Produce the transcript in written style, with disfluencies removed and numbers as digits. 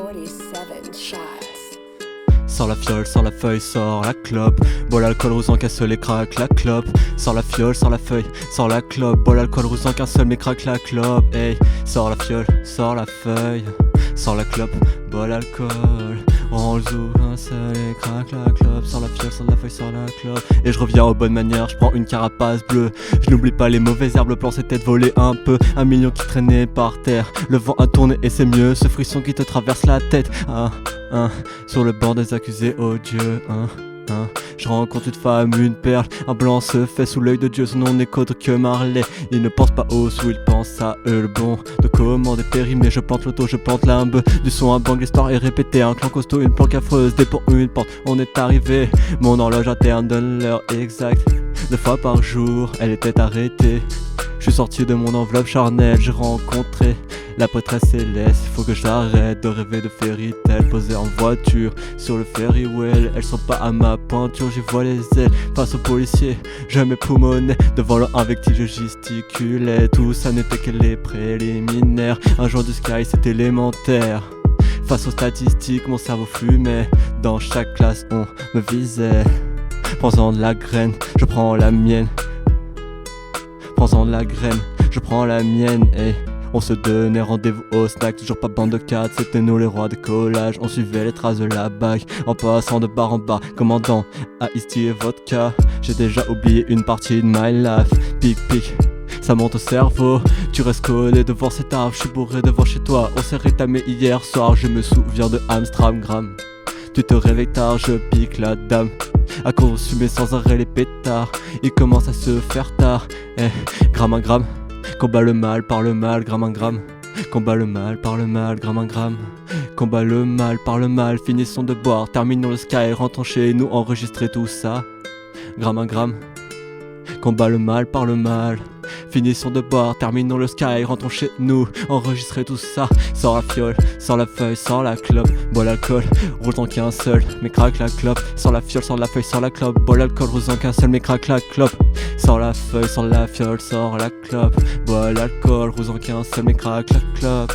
47 shots. Sors la fiole, sors la feuille, sors la clope. Bois l'alcool, rousant qu'un seul et craque la clope. Sors la fiole, sors la feuille, sors la clope. Bois l'alcool, rousant qu'un seul mais craque la clope. Hey, sors la fiole, sors la feuille, sors la clope. Bois l'alcool, on le zouk un seul et craque la clope. Sors la fiole, sors la feuille, sors la clope. Et je reviens aux bonnes manières, je prends une carapace bleue. Je n'oublie pas les mauvaises herbes, le plan c'était de voler un peu. 1 million qui traînait par terre, le vent a tourné et c'est mieux. Ce frisson qui te traverse la tête, sur le banc des accusés, oh Dieu, je rencontre une femme, une perle, un blanc se fait sous l'œil de Dieu, son nom n'est qu'autre que Marley. Il ne pense pas aux sous, il pense à eux, le bon de commander périmé, je plante l'auto, je plante l'imbe. Du son à bang, l'histoire est répétée, un clan costaud, une planque affreuse, des pour une porte, on est arrivé. Mon horloge interne donne l'heure exacte, 2 fois par jour, elle était arrêtée. Je suis sorti de mon enveloppe charnelle, j'ai rencontré la prêtresse céleste. Il faut que j'arrête de rêver de fairy tale, posé en voiture sur le ferry well. Elles sont pas à ma peinture, j'y vois les ailes. Face aux policiers, je m'époumonnais. Devant leur invective, je gesticulais. Tout ça n'était que les préliminaires. Un jour du sky, c'est élémentaire. Face aux statistiques, mon cerveau fumait. Dans chaque classe, on me visait. Prends-en de la graine, je prends la mienne. Prends-en de la graine, je prends la mienne, hey. On se donnait rendez-vous au snack, toujours pas bande de 4, c'était nous les rois de collage. On suivait les traces de la bague, en passant de bar en bar, commandant à Isti et vodka. J'ai déjà oublié une partie de my life, pic pic, ça monte au cerveau. Tu restes collé devant cet arbre, je suis bourré devant chez toi. On s'est rétamé hier soir, je me souviens de Amstramgram. Tu te réveilles tard, je pique la dame, à consumer sans arrêt les pétards. Il commence à se faire tard, gramme un gramme, combat le mal par le mal, gramme un gramme, combat le mal par le mal, gramme un gramme, combat le mal par le mal. Finissons de boire, terminons le sky, rentrons chez nous, enregistrer tout ça, gramme un gramme, combat le mal par le mal. Finissons de boire, terminons le sky, rentrons chez nous, enregistrer tout ça. Sors la fiole, sors la feuille, sors la clope. Bois l'alcool, roule tant qu'un seul, mais craque la clope. Sors la fiole, sors la feuille, sors la clope. Bois l'alcool, roule tant qu'un seul, mais craque la clope. Sors la feuille, sors la fiole, sors la clope. Bois l'alcool, roule tant qu'un seul, mais craque la clope.